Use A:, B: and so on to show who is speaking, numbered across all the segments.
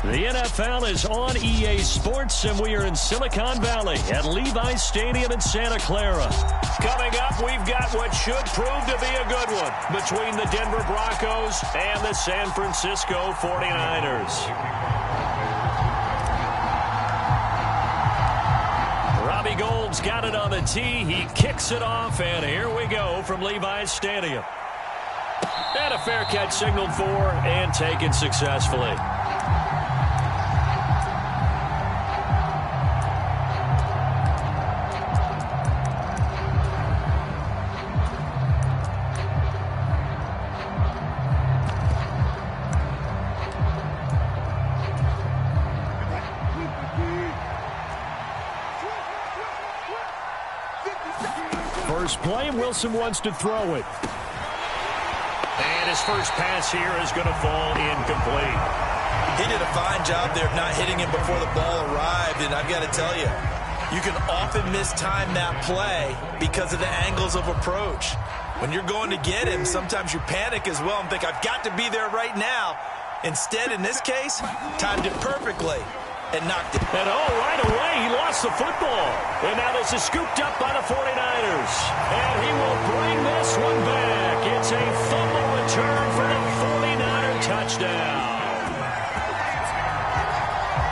A: The NFL is on EA Sports, and we are in Silicon Valley at Levi's Stadium in Santa Clara. Coming up, we've got what should prove to be a good one between the Denver Broncos and the San Francisco 49ers. Robbie Gould's got it on the tee. He kicks it off, and here we go from Levi's Stadium. And a fair catch signaled for and taken successfully. First play, Wilson wants to throw it. And his first pass here is going to fall incomplete.
B: He did a fine job there of not hitting him before the ball arrived, and I've got to tell you, you can often mistime that play because of the angles of approach. When you're going to get him, sometimes you panic as well and think, I've got to be there right now. Instead, in this case, timed it perfectly and knocked it.
A: And right away, he lost the football. And now this is scooped up by the 49ers. And he will bring this one back. It's a fumble return for the 49er touchdown.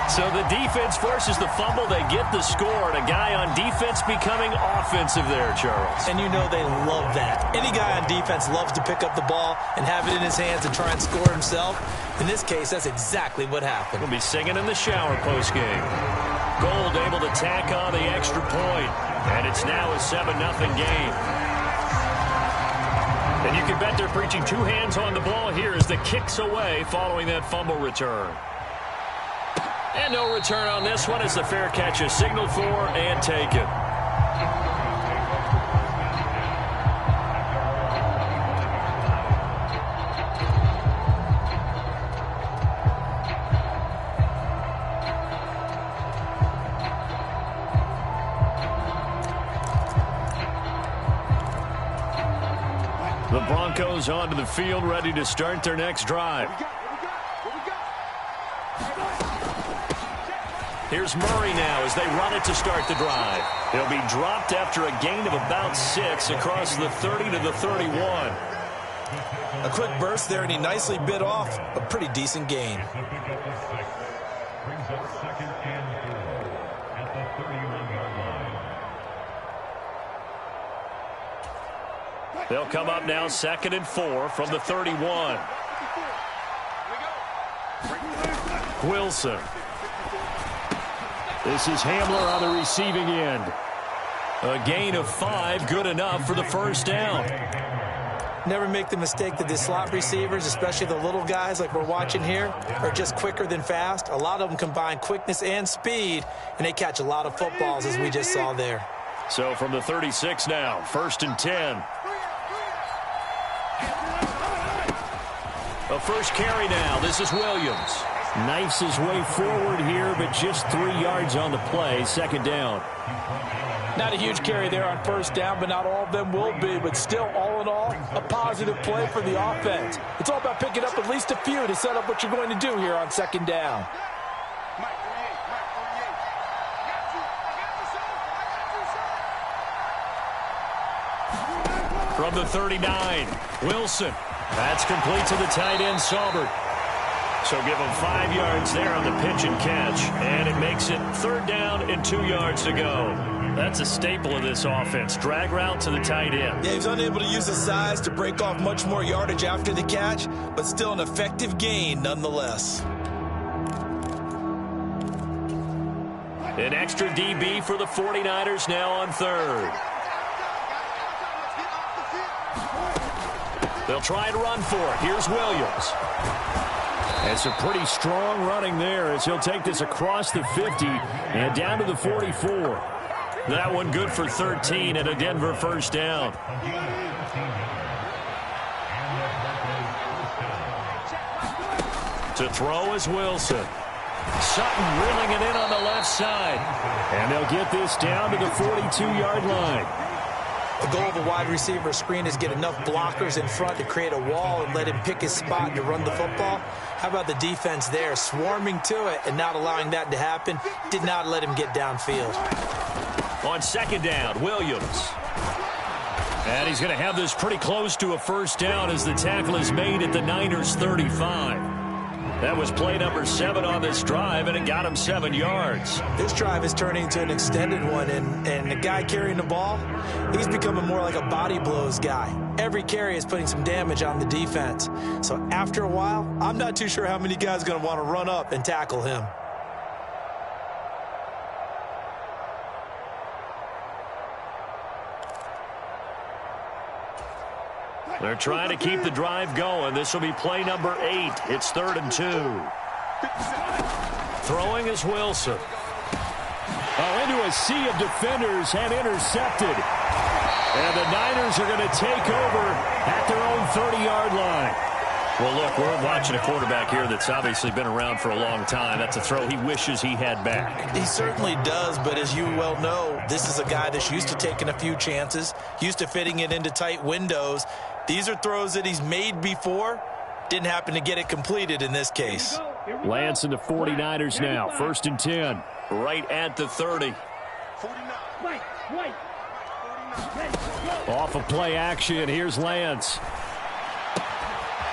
A: So the defense forces the fumble. They get the score. And a guy on defense becoming offensive there, Charles.
B: And you know they love that. Any guy on defense loves to pick up the ball and have it in his hands and try and score himself. In this case, that's exactly what happened.
A: We'll be singing in the shower postgame. Gould able to tack on the extra point. And it's now a 7-0 game. And you can bet they're preaching two hands on the ball here as the kick's away following that fumble return. And no return on this one as the fair catch is signaled for and taken. The Broncos onto the field, ready to start their next drive. Here's Murray now as they run it to start the drive. He'll be dropped after a gain of about 6 across the 30 to the 31.
B: A quick burst there, and he nicely bit off a pretty decent gain.
A: They'll come up now 2nd and 4 from the 31. Wilson. This is Hamler on the receiving end. A gain of 5, good enough for the first down.
B: Never make the mistake that the slot receivers, especially the little guys like we're watching here, are just quicker than fast. A lot of them combine quickness and speed, and they catch a lot of footballs as we just saw there.
A: So from the 36 now, 1st and 10. A first carry now. This is Williams. Knifes his way forward here, but just 3 yards on the play. 2nd down.
C: Not a huge carry there on 1st down, but not all of them will be. But still, all in all, a positive play for the offense. It's all about picking up at least a few to set up what you're going to do here on 2nd down.
A: From the 39, Wilson. That's complete to the tight end, Saubert. So give him 5 yards there on the pitch and catch. And it makes it 3rd down and 2 yards to go. That's a staple of this offense. Drag route to the tight end.
B: Yeah, he's unable to use his size to break off much more yardage after the catch, but still an effective gain nonetheless.
A: An extra DB for the 49ers now on 3rd. They'll try to run for it. Here's Williams. And some pretty strong running there as he'll take this across the 50 and down to the 44. That one good for 13 and a Denver first down. To throw is Wilson. Sutton reeling it in on the left side. And they'll get this down to the 42-yard line.
C: The goal of a wide receiver screen is get enough blockers in front to create a wall and let him pick his spot to run the football. How about the defense there, swarming to it and not allowing that to happen? Did not let him get downfield.
A: On second down, Williams. And he's going to have this pretty close to a first down as the tackle is made at the Niners' 35. That was play number 7 on this drive, and it got him 7 yards.
C: This drive is turning into an extended one, and the guy carrying the ball, he's becoming more like a body blows guy. Every carry is putting some damage on the defense. So after a while, I'm not too sure how many guys are going to want to run up and tackle him.
A: They're trying to keep the drive going. This will be play number 8. It's 3rd and 2. Throwing is Wilson.
D: Into a sea of defenders and intercepted.
A: And the Niners are going to take over at their own 30-yard line. Well, look, we're watching a quarterback here that's obviously been around for a long time. That's a throw he wishes he had back.
C: He certainly does, but as you well know, this is a guy that's used to taking a few chances, used to fitting it into tight windows. These are throws that he's made before. Didn't happen to get it completed in this case.
D: Lance and the 49ers now. 1st and 10.
A: Right at the 30.
D: Off of play action. Here's Lance.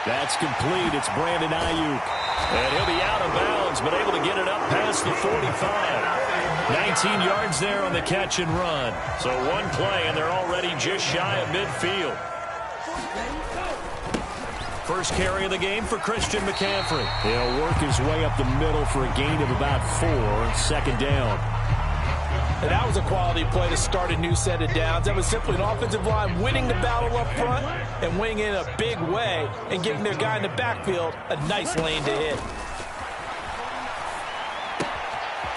D: That's complete. It's Brandon Ayuk.
A: And he'll be out of bounds, but able to get it up past the 45. 19 yards there on the catch and run. So one play, and they're already just shy of midfield. First carry of the game for Christian McCaffrey.
D: He'll work his way up the middle for a gain of about 4. 2nd down.
C: And that was a quality play to start a new set of downs. That was simply an offensive line winning the battle up front and winning in a big way and giving their guy in the backfield a nice lane to hit.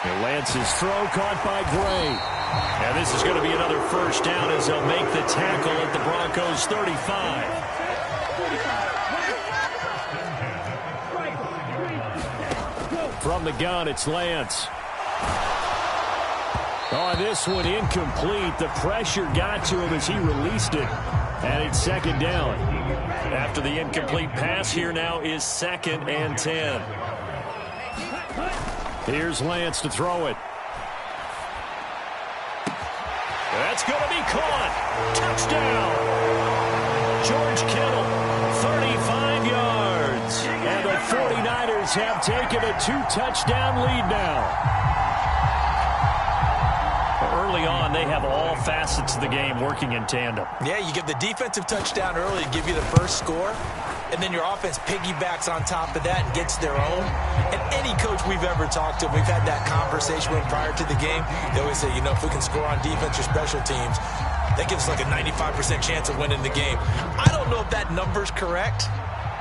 D: And Lance's throw caught by Gray.
A: And this is going to be another first down as they'll make the tackle at the Broncos' 35.
D: From the gun, it's Lance. On this one, incomplete. The pressure got to him as he released it. And it's 2nd down.
A: After the incomplete pass, here now is 2nd and 10.
D: Here's Lance to throw it.
A: That's going to be caught. Touchdown. George Kittle, 35 yards.
D: And the 49ers have taken a 2-touchdown lead now.
A: Early on, they have all facets of the game working in tandem.
C: Yeah, you get the defensive touchdown early to give you the first score, and then your offense piggybacks on top of that and gets their own. And any coach we've ever talked to, we've had that conversation with prior to the game. They always say, you know, if we can score on defense or special teams, that gives us like a 95% chance of winning the game. I don't know if that number's correct,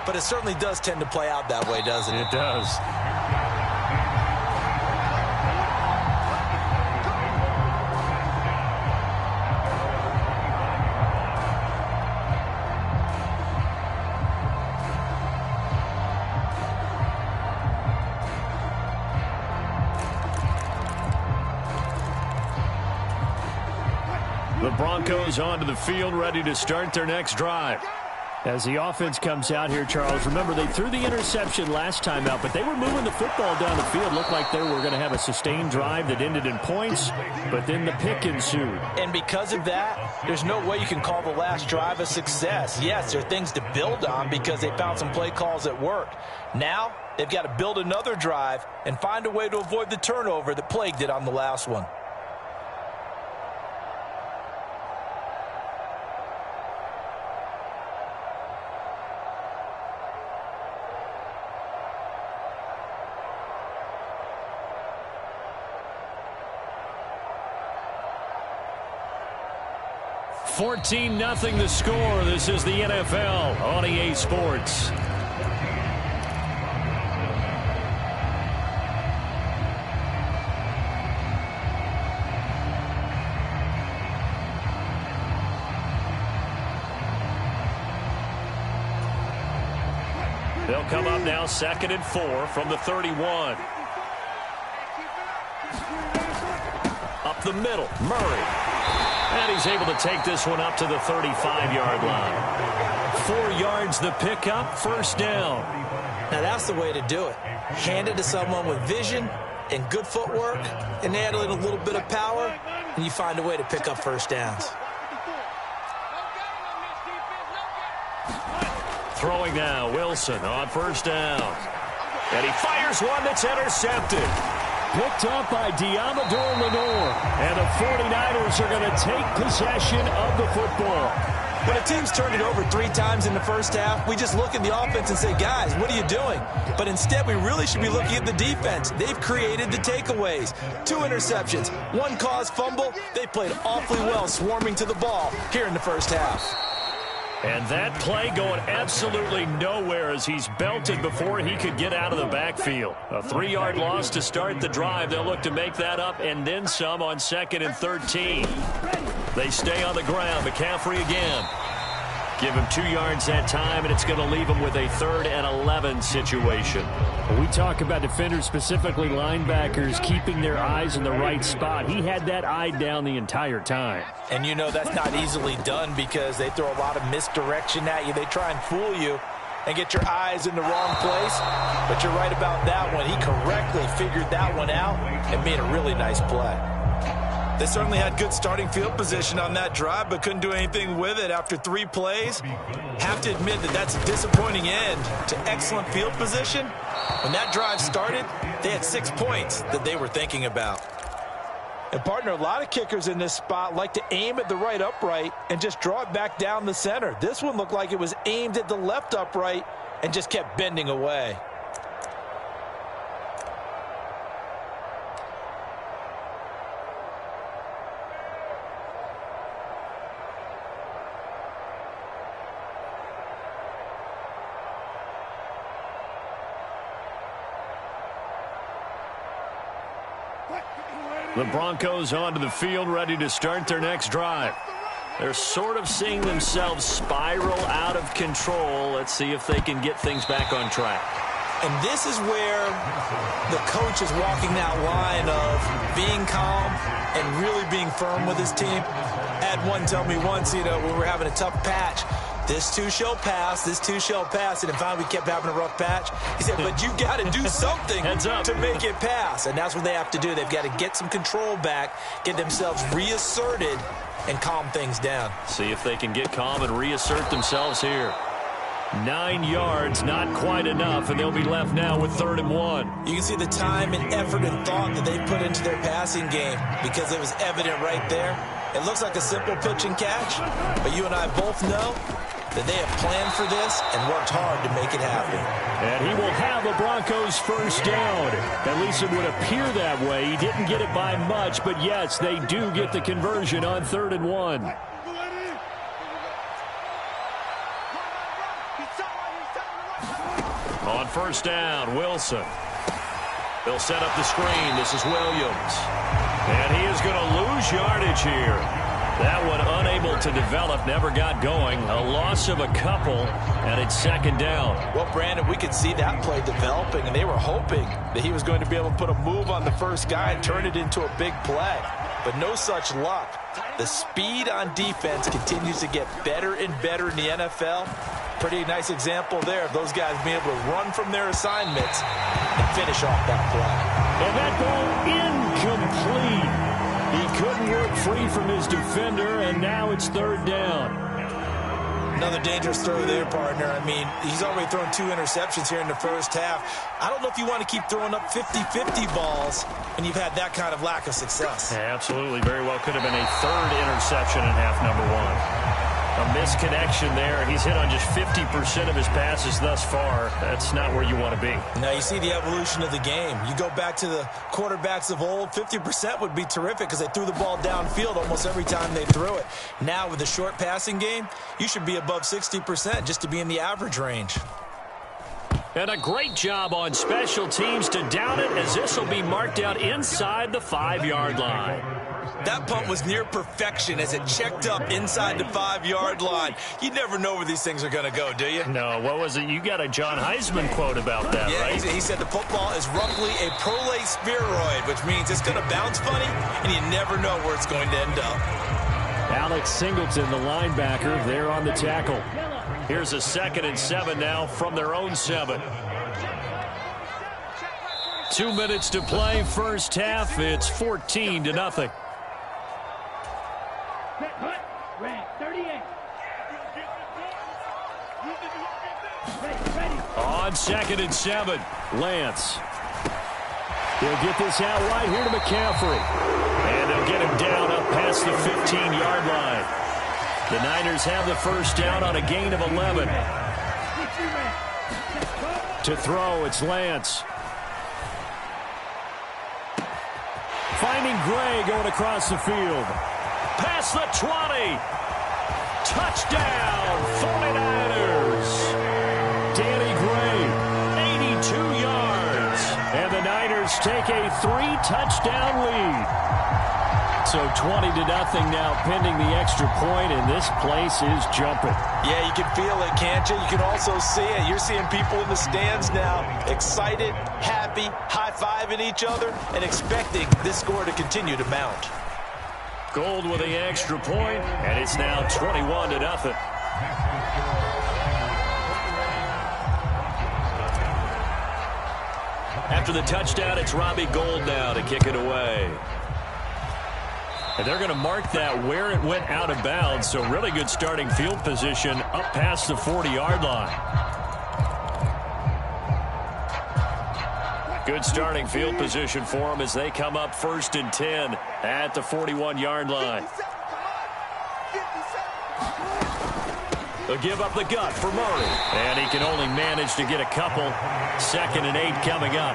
C: but it certainly does tend to play out that way, doesn't it?
A: It does. The Broncos onto the field, ready to start their next drive.
D: As the offense comes out here, Charles, remember they threw the interception last time out, but they were moving the football down the field. Looked like they were going to have a sustained drive that ended in points, but then the pick ensued.
C: And because of that, there's no way you can call the last drive a success. Yes, there are things to build on because they found some play calls that worked. Now, they've got to build another drive and find a way to avoid the turnover that plagued it on the last one.
A: $14-0 the score. This is the NFL on EA Sports. They'll come up now 2nd and 4 from the 31. Up the middle, Murray. And he's able to take this one up to the 35-yard line. 4 yards the pickup, first down.
C: Now that's the way to do it. Hand it to someone with vision and good footwork, and add in a little bit of power, and you find a way to pick up first downs.
A: Throwing now, Wilson on first down. And he fires one that's intercepted.
D: Picked up by Diamador Lenore. And the 49ers are going to take possession of the football.
C: When a team's turned it over 3 times in the first half, we just look at the offense and say, guys, what are you doing? But instead, we really should be looking at the defense. They've created the takeaways. 2 interceptions, 1 caused fumble. They played awfully well swarming to the ball here in the first half.
A: And that play going absolutely nowhere as he's belted before he could get out of the backfield. A 3-yard loss to start the drive. They'll look to make that up and then some on 2nd and 13. They stay on the ground. McCaffrey again. Give him 2 yards that time, and it's going to leave him with a 3rd and 11 situation.
D: We talk about defenders, specifically linebackers, keeping their eyes in the right spot. He had that eye down the entire time.
C: And you know that's not easily done because they throw a lot of misdirection at you. They try and fool you and get your eyes in the wrong place. But you're right about that one. He correctly figured that one out and made a really nice play.
B: They certainly had good starting field position on that drive, but couldn't do anything with it after 3 plays. Have to admit that that's a disappointing end to excellent field position. When that drive started, they had 6 points that they were thinking about.
C: And, partner, a lot of kickers in this spot like to aim at the right upright and just draw it back down the center. This one looked like it was aimed at the left upright and just kept bending away.
A: The Broncos onto the field, ready to start their next drive. They're sort of seeing themselves spiral out of control. Let's see if they can get things back on track.
C: And this is where the coach is walking that line of being calm and really being firm with his team. I had one tell me once, when we were having a tough patch, this too shall pass, this too shall pass. And finally we kept having a rough patch. He said, but you got to do something to make it pass. And that's what they have to do. They've got to get some control back, get themselves reasserted, and calm things down.
A: See if they can get calm and reassert themselves here. 9 yards, not quite enough, and they'll be left now with 3rd and 1.
C: You can see the time and effort and thought that they put into their passing game because it was evident right there. It looks like a simple pitch and catch, but you and I both know that they have planned for this and worked hard to make it happen.
D: And he will have a Broncos first down. At least it would appear that way. He didn't get it by much, but yes, they do get the conversion on 3rd and 1.
A: On first down, Wilson. They'll set up the screen. This is Williams. And he is going to lose yardage here. That one unable to develop, never got going. A loss of a couple, and it's 2nd down.
C: Well, Brandon, we could see that play developing, and they were hoping that he was going to be able to put a move on the first guy and turn it into a big play. But no such luck. The speed on defense continues to get better and better in the NFL. Pretty nice example there of those guys being able to run from their assignments and finish off that play.
D: And that ball incomplete. He couldn't work free from his defender, and now it's 3rd down.
C: Another dangerous throw there, partner. I mean, he's already thrown 2 interceptions here in the first half. I don't know if you want to keep throwing up 50-50 balls when you've had that kind of lack of success.
A: Yeah, absolutely. Very well could have been a 3rd interception in half number 1. A misconnection there. He's hit on just 50% of his passes thus far. That's not where you want to be.
C: Now you see the evolution of the game. You go back to the quarterbacks of old, 50% would be terrific because they threw the ball downfield almost every time they threw it. Now with the short passing game, you should be above 60% just to be in the average range.
A: And a great job on special teams to down it, as this will be marked out inside the 5-yard line.
B: That punt was near perfection as it checked up inside the 5-yard line. You never know where these things are going to go, do you?
A: No, what was it? You got a John Heisman quote about that,
B: yeah,
A: right?
B: He said the football is roughly a prolate spheroid, which means it's going to bounce funny, and you never know where it's going to end up.
D: Alex Singleton, the linebacker, there on the tackle.
A: Here's a 2nd and 7 now from their own 7. 2 minutes to play, first half. It's 14-0. On 2nd and 7, Lance.
D: He'll get this out right here to McCaffrey.
A: And they'll get him down up past the 15-yard line. The Niners have the first down on a gain of 11.
D: To throw, it's Lance. Finding Gray going across the field.
A: Past the 20. Touchdown, 49ers.
D: Danny Gray, 82 yards. And the Niners take a 3-touchdown lead. So 20-0 now pending the extra point, and this place is jumping.
B: Yeah, you can feel it, can't you? You can also see it. You're seeing people in the stands now excited, happy, high-fiving each other, and expecting this score to continue to mount.
A: Gold with the extra point, and it's now 21-0. After the touchdown, it's Robbie Gould now to kick it away. And they're going to mark that where it went out of bounds, so really good starting field position up past the 40-yard line. Good starting field position for them as they come up 1st and 10 at the 41-yard line. They'll give up the gut for Murray. And he can only manage to get a couple. 2nd and 8 coming up.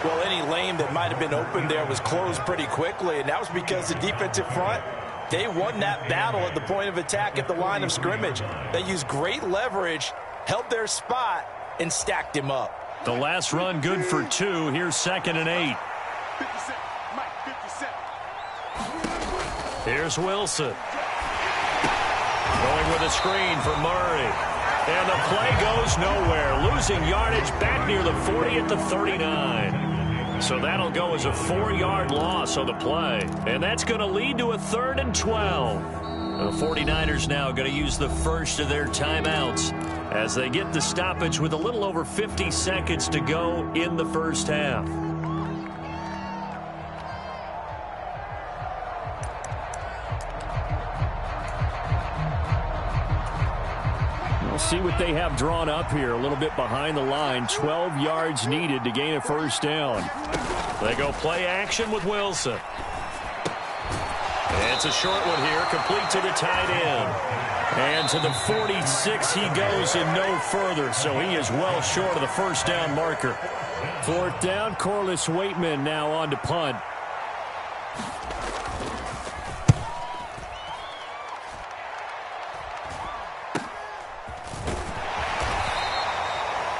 B: Well, any lane that might have been open there was closed pretty quickly, and that was because the defensive front, they won that battle at the point of attack at the line of scrimmage. They used great leverage, held their spot, and stacked him up.
A: The last run good for 2. Here's 2nd and 8. Here's Wilson. Going with a screen for Murray. And the play goes nowhere. Losing yardage back near the 40 at the 39. So that'll go as a 4-yard loss on the play. And that's going to lead to a 3rd and 12. The 49ers now going to use the first of their timeouts as they get the stoppage with a little over 50 seconds to go in the first half.
D: We'll see what they have drawn up here. A little bit behind the line. 12 yards needed to gain a first down.
A: They go play action with Wilson. It's a short one here, complete to the tight end. And to the 46 he goes and no further, so he is well short of the first down marker.
D: 4th down, Corliss Waitman now on to punt.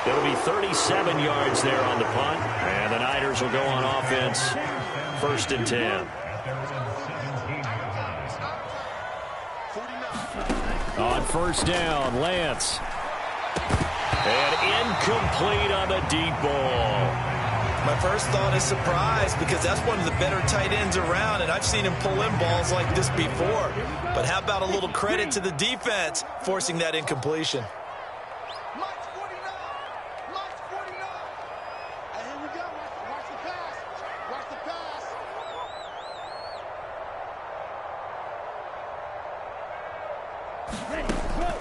A: It'll be 37 yards there on the punt, and the Niners will go on offense, 1st and 10.
D: On 1st down, Lance.
A: And incomplete on the deep ball.
B: My first thought is surprise because that's one of the better tight ends around, and I've seen him pull in balls like this before. But how about a little credit to the defense forcing that incompletion?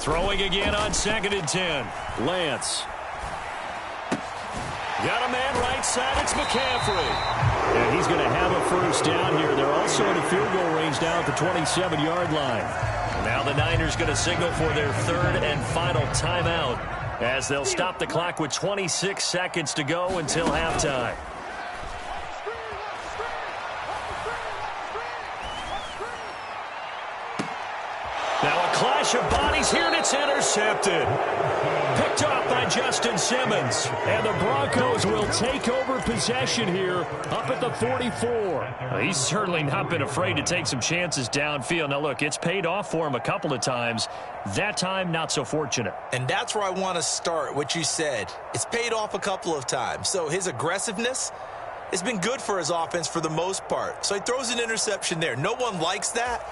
A: Throwing again on 2nd and 10.
D: Lance.
A: Got a man right side. It's McCaffrey.
D: And he's going to have a first down here. They're also in the field goal range now at the 27-yard line.
A: Now the Niners going to signal for their 3rd and final timeout as they'll stop the clock with 26 seconds to go until halftime. Now a clash of bodies here, and it's intercepted. Picked off by Justin Simmons.
D: And the Broncos will take over possession here up at the 44.
A: He's certainly not been afraid to take some chances downfield. Now, look, it's paid off for him a couple of times. That time, not so fortunate.
B: And that's where I want to start, what you said. It's paid off a couple of times. So his aggressiveness has been good for his offense for the most part. So he throws an interception there. No one likes that.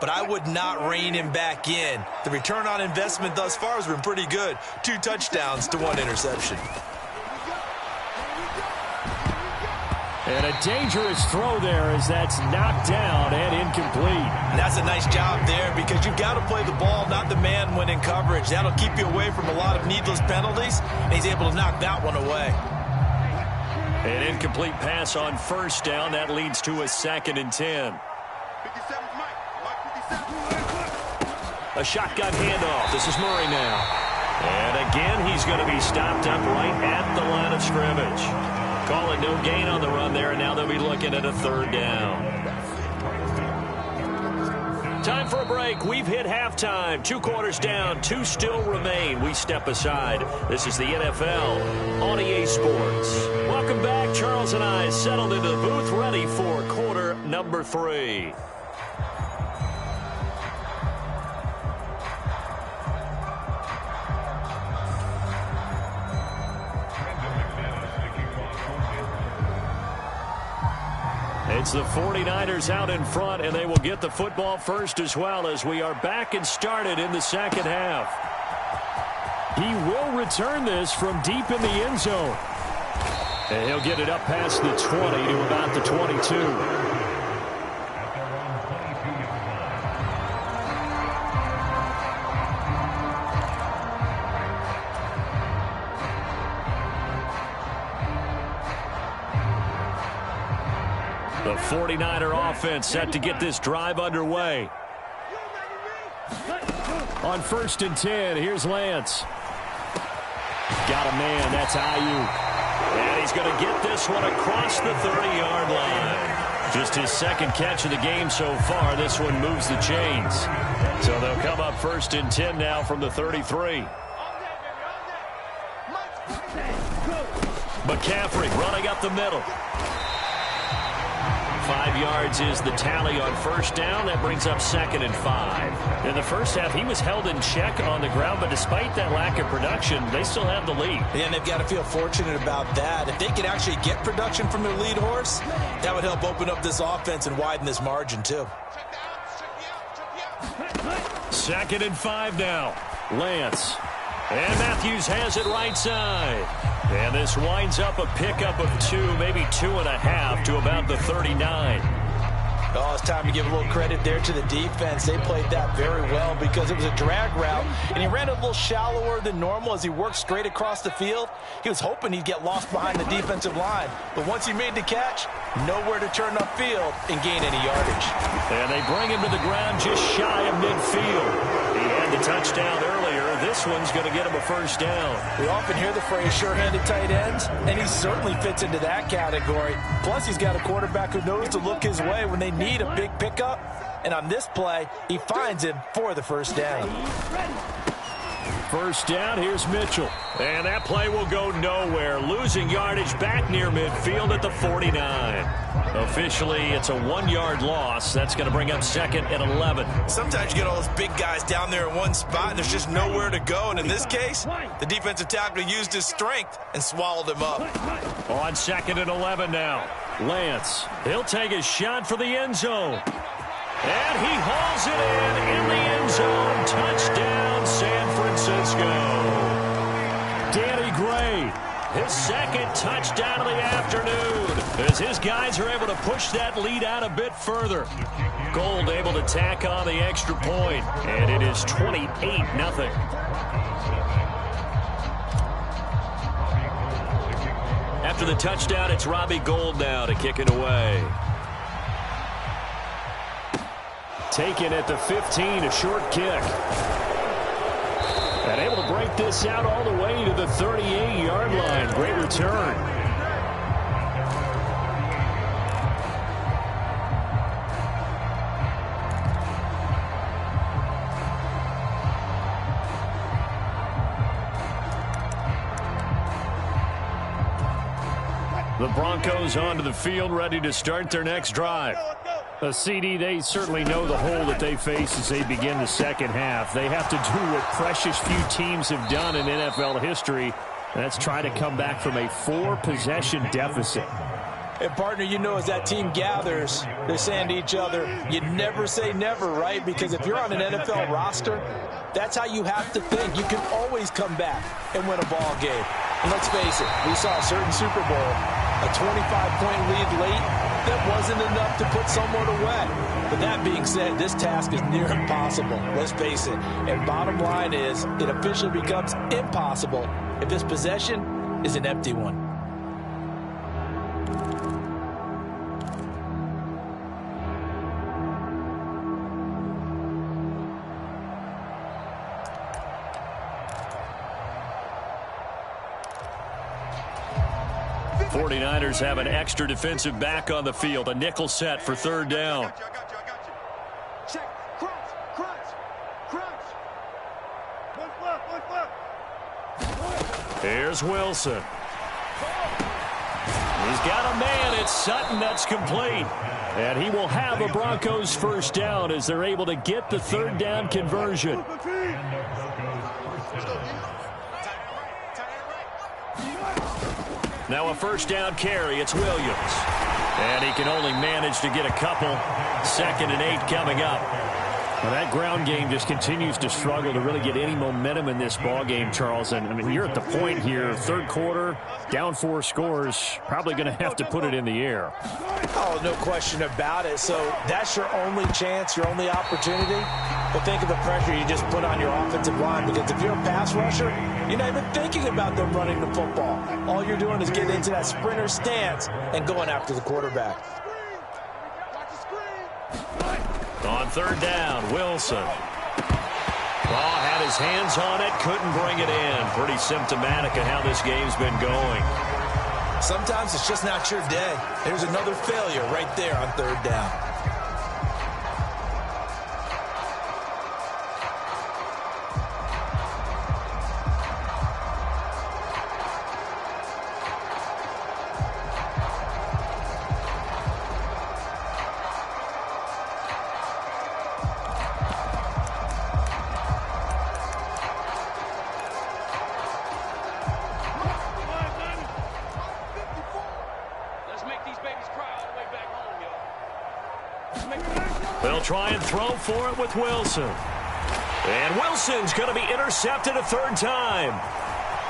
B: but I would not rein him back in. The return on investment thus far has been pretty good. 2 touchdowns to 1 interception.
D: And a dangerous throw there as that's knocked down and incomplete.
B: And that's a nice job there because you've got to play the ball, not the man when in coverage. That'll keep you away from a lot of needless penalties, and he's able to knock that one away.
A: An incomplete pass on first down. That leads to a 2nd and 10. A shotgun handoff. This is Murray now. And again, he's going to be stopped up right at the line of scrimmage. Call it no gain on the run there, and now they'll be looking at a 3rd down. Time for a break. We've hit halftime. 2 quarters down, 2 still remain. We step aside. This is the NFL on EA Sports. Welcome back. Charles and I settled into the booth, ready for quarter number 3. It's the 49ers out in front, and they will get the football first as well as we are back and started in the 2nd half. He will return this from deep in the end zone. And he'll get it up past the 20 to about the 22. The 49er offense set to get this drive underway. On 1st and 10, here's Lance. Got a man, that's Ayuk. And he's going to get this one across the 30-yard line. Just his 2nd catch of the game so far. This one moves the chains. So they'll come up 1st and 10 now from the 33. McCaffrey running up the middle. 5 yards is the tally on 1st down. That brings up 2nd and 5. In the first half, he was held in check on the ground, but despite that lack of production, they still have the lead.
B: Yeah, and they've got to feel fortunate about that. If they can actually get production from their lead horse, that would help open up this offense and widen this margin, too.
A: 2nd and 5 now. Lance. And Matthews has it right side. And this winds up a pickup of 2, maybe 2.5 to about the 39.
B: Oh, it's time to give a little credit there to the defense. They played that very well because it was a drag route, and he ran a little shallower than normal as he worked straight across the field. He was hoping he'd get lost behind the defensive line, but once he made the catch, nowhere to turn upfield and gain any yardage.
A: And they bring him to the ground just shy of midfield. He had the touchdown earlier. This one's going to get him a 1st down.
B: We often hear the phrase sure-handed tight ends, and he certainly fits into that category. Plus, he's got a quarterback who knows to look his way when they need a big pickup. And on this play, he finds him for the 1st down.
A: 1st down, here's Mitchell. And that play will go nowhere. Losing yardage back near midfield at the 49. Officially, it's a 1-yard loss. That's going to bring up 2nd and 11.
B: Sometimes you get all those big guys down there in one spot, and there's just nowhere to go. And in this case, the defensive tackle used his strength and swallowed him up.
A: On 2nd and 11 now. Lance, he'll take a shot for the end zone. And he hauls it in the end zone. Touchdown, San Francisco. Danny Gray, his 2nd touchdown of the afternoon, as his guys are able to push that lead out a bit further. Gold able to tack on the extra point, and it is 28-0. After the touchdown, it's Robbie Gould now to kick it away. Taken at the 15, a short kick. And able to break this out all the way to the 38-yard line. Great return. The Broncos onto the field, ready to start their next drive. CD, they certainly know the hole that they face as they begin the 2nd half. They have to do what precious few teams have done in NFL history. That's try to come back from a 4-possession deficit.
C: And, partner, you know, as that team gathers, they're saying to each other, you never say never, right? Because if you're on an NFL roster, that's how you have to think. You can always come back and win a ball game. And let's face it, we saw a certain Super Bowl, a 25-point lead late, that wasn't enough to put someone away. But that being said, this task is near impossible. Let's face it. And bottom line is, it officially becomes impossible if this possession is an empty one.
A: '49ers have an extra defensive back on the field. A nickel set for third down.
E: I got you. Check. Crunch. One flip.
A: Here's Wilson. He's got a man. It's Sutton. That's complete. And he will have a Broncos first down as they're able to get the third down conversion. Now a first down carry. It's Williams. And he can only manage to get a couple. 2nd and 8 coming up. Well, that ground game just continues to struggle to really get any momentum in this ball game, Charles. And I mean, you're at the point here, third quarter, down 4 scores, probably going to have to put it in the air.
C: Oh, no question about it. So that's your only chance, your only opportunity. But think of the pressure you just put on your offensive line, because if you're a pass rusher, you're not even thinking about them running the football. All you're doing is getting into that sprinter stance and going after the quarterback.
A: On third down, Wilson. Ball had his hands on it, couldn't bring it in. Pretty symptomatic of how this game's been going.
B: Sometimes it's just not your day. There's another failure right there on third down.
A: They'll try and throw for it with Wilson. And Wilson's going to be intercepted a third time.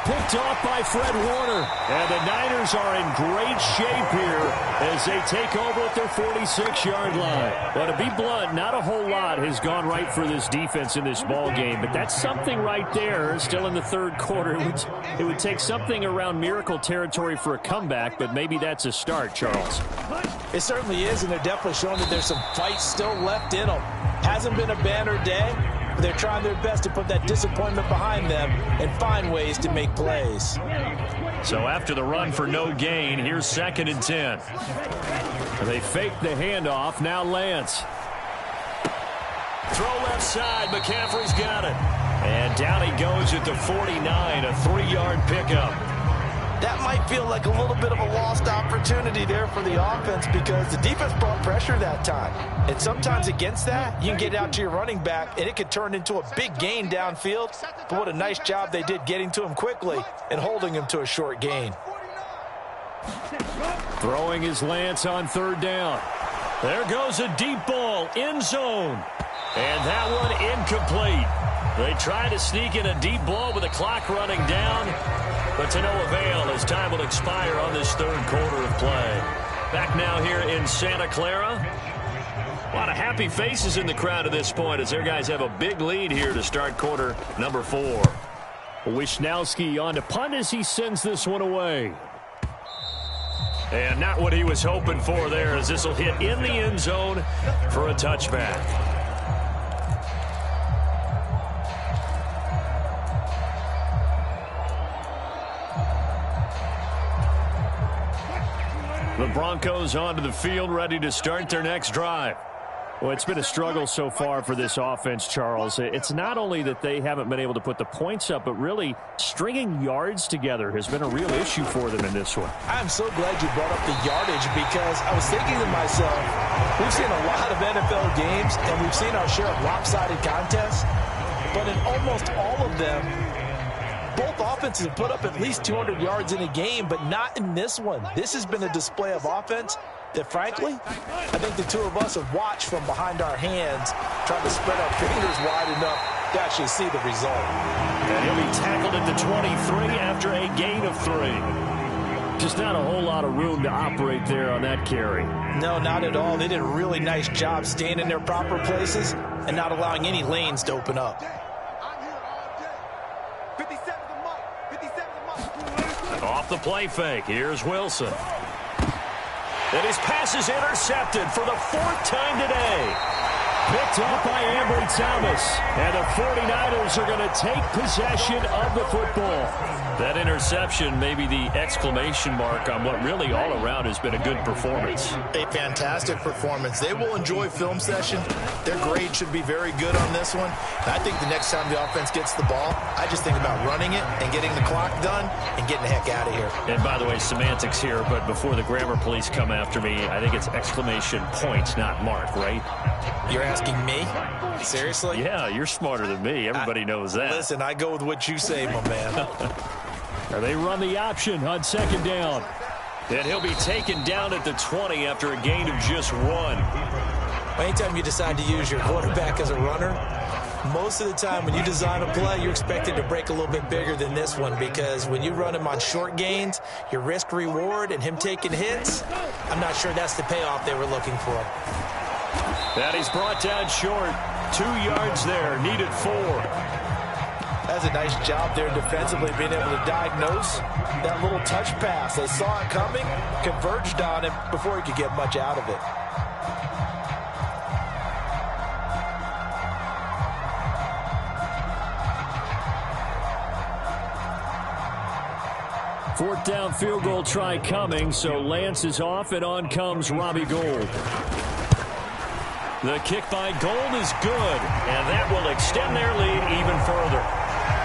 A: Picked off by Fred Warner. And the Niners are in great shape here as they take over at their 46-yard line. But to be blunt, not a whole lot has gone right for this defense in this ball game. But that's something right there. Still in the third quarter. It would take something around miracle territory for a comeback, but maybe that's a start, Charles.
C: It certainly is, and they're definitely showing that there's some fight still left in them. Hasn't been a banner day. They're trying their best to put that disappointment behind them and find ways to make plays.
A: So after the run for no gain, here's 2nd and 10. They fake the handoff. Now Lance. Throw left side. McCaffrey's got it. And down he goes at the 49, a 3-yard pickup.
C: That might feel like a little bit of a lost opportunity there for the offense, because the defense brought pressure that time. And sometimes against that, you can get out to your running back, and it could turn into a big gain downfield. But what a nice job they did getting to him quickly and holding him to a short gain.
A: Throwing his Lance on third down. There goes a deep ball, end zone. And that one incomplete. They try to sneak in a deep ball with the clock running down, but to no avail as time will expire on this third quarter of play. Back now here in Santa Clara. A lot of happy faces in the crowd at this point as their guys have a big lead here to start quarter number 4. Wisnowski on to punt as he sends this one away. And not what he was hoping for there, as this will hit in the end zone for a touchback. The Broncos onto the field, ready to start their next drive. Well, it's been a struggle so far for this offense, Charles. It's not only that they haven't been able to put the points up, but really stringing yards together has been a real issue for them in this one.
C: I'm so glad you brought up the yardage, because I was thinking to myself, we've seen a lot of NFL games, and we've seen our share of lopsided contests, but in almost all of them, both offenses have put up at least 200 yards in a game, but not in this one. This has been a display of offense that, frankly, I think the two of us have watched from behind our hands, trying to spread our fingers wide enough to actually see the result.
A: And he'll be tackled at the 23 after a gain of 3.
D: Just not a whole lot of room to operate there on that carry.
C: No, not at all. They did a really nice job staying in their proper places and not allowing any lanes to open up.
A: Off the play fake, here's Wilson. And his pass is intercepted for the 4th time today.
D: Picked off by Ambry Thomas. And the 49ers are going to take possession of the football.
A: That interception may be the exclamation mark on what really all around has been a good performance.
B: A fantastic performance. They will enjoy film session. Their grade should be very good on this one. And I think the next time the offense gets the ball, I just think about running it and getting the clock done and getting the heck out of here.
A: And by the way, semantics here, but before the grammar police come after me, I think it's exclamation point, not mark, right?
B: You're asking me? Seriously?
A: Yeah, you're smarter than me. Everybody knows that.
B: Listen, I go with what you say, my man.
D: They run the option on 2nd down.
A: And he'll be taken down at the 20 after a gain of just 1.
C: Anytime you decide to use your quarterback as a runner, most of the time when you design a play, you're expected to break a little bit bigger than this one, because when you run him on short gains, your risk-reward and him taking hits, I'm not sure that's the payoff they were looking for.
A: That he's brought down short. 2 yards there, needed 4.
C: That's a nice job there defensively, being able to diagnose that little touch pass. They saw it coming, converged on him before he could get much out of it.
D: Fourth down field goal try coming, so Lance is off, and on comes Robbie Gould.
A: The kick by Gould is good, and that will extend their lead even further.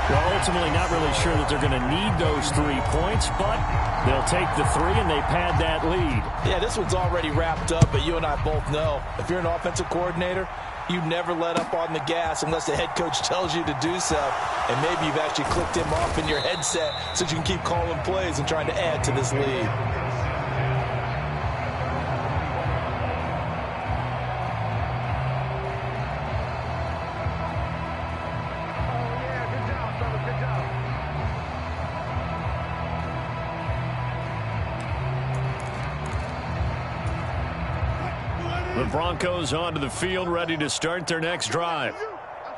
D: Well, ultimately not really sure that they're going to need those 3 points, but they'll take the 3 and they pad that lead.
C: Yeah, this one's already wrapped up, but you and I both know if you're an offensive coordinator, you never let up on the gas unless the head coach tells you to do so. And maybe you've actually clicked him off in your headset so you can keep calling plays and trying to add to this lead.
A: The Broncos onto the field, ready to start their next drive.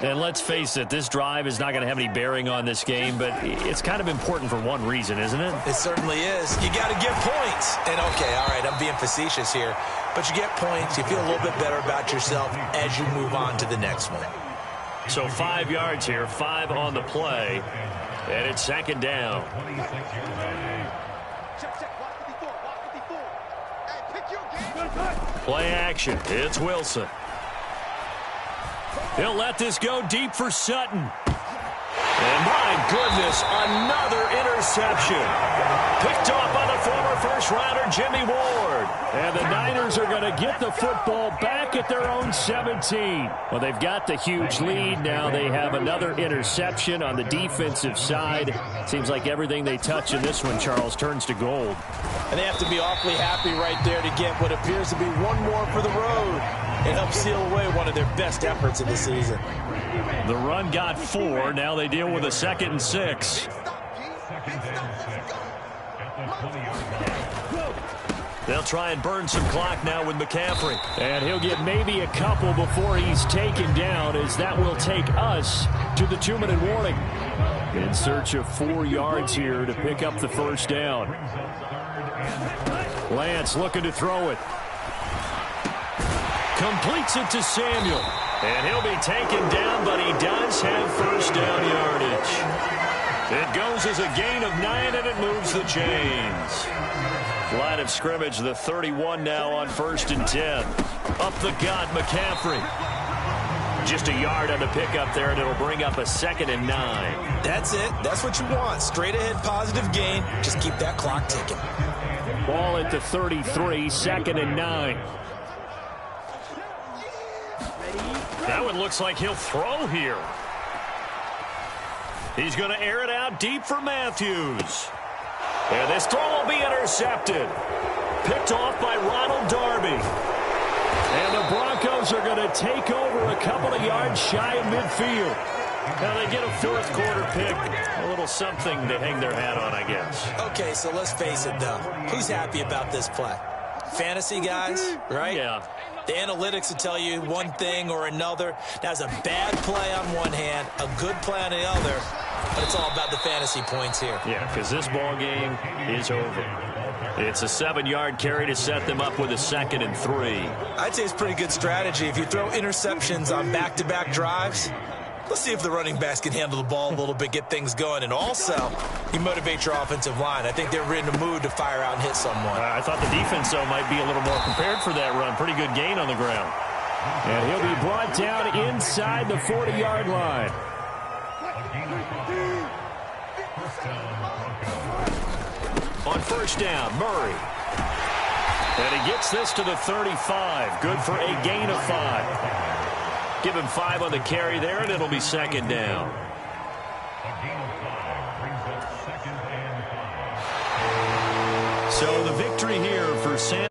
A: And let's face it, this drive is not going to have any bearing on this game, but it's kind of important for one reason, isn't it?
B: It certainly is. You got to get points. And, okay, all right, I'm being facetious here. But you get points, you feel a little bit better about yourself as you move on to the next one.
A: So 5 yards here, 5 on the play, and it's 2nd down. Play action. It's Wilson. He'll let this go deep for Sutton. And my goodness, another interception. Picked off by the former first-rounder Jimmy Ward.
D: And the Niners are going to get the football back at their own 17. Well, they've got the huge lead. Now they have another interception on the defensive side. Seems like everything they touch in this one, Charles, turns to gold.
C: And they have to be awfully happy right there to get what appears to be one more for the road and help seal away one of their best efforts of the season.
A: The run got 4. Now they deal with a 2nd and 6. They'll try and burn some clock now with McCaffrey.
D: And he'll get maybe a couple before he's taken down, as that will take us to the 2-minute warning. In search of 4 yards here to pick up the first down. Lance looking to throw it.
A: Completes it to Samuel. And he'll be taken down, but he does have first down yardage. It goes as a gain of 9, and it moves the chains. Line of scrimmage, the 31 now on 1st and 10. Up the gut, McCaffrey. Just a yard on the pickup there, and it'll bring up a 2nd and 9.
B: That's it. That's what you want. Straight ahead positive gain. Just keep that clock ticking.
D: Ball at the 33, 2nd and 9.
A: That one looks like he'll throw here. He's going to air it out deep for Matthews. And this throw will be intercepted. Picked off by Ronald Darby. And the Broncos are going to take over a couple of yards shy of midfield. Now they get a fourth quarter pick. A little something to hang their hat on, I guess.
B: Okay, so let's face it, though. Who's happy about this play? Fantasy guys, right?
A: Yeah.
B: The analytics will tell you one thing or another. That's a bad play on one hand, a good play on the other, but it's all about the fantasy points here.
A: Yeah, because this ball game is over. It's a 7-yard carry to set them up with a 2nd and 3.
B: I'd say it's pretty good strategy. If you throw interceptions on back-to-back drives, let's see if the running backs can handle the ball a little bit, get things going, and also you motivate your offensive line. I think they're in the mood to fire out and hit someone.
A: I thought the defense, though, might be a little more prepared for that run. Pretty good gain on the ground.
D: And he'll be brought down inside the 40-yard line.
A: On first down, Murray. And he gets this to the 35. Good for a gain of 5. Give him 5 on the carry there, and it'll be 2nd down. So the victory here for San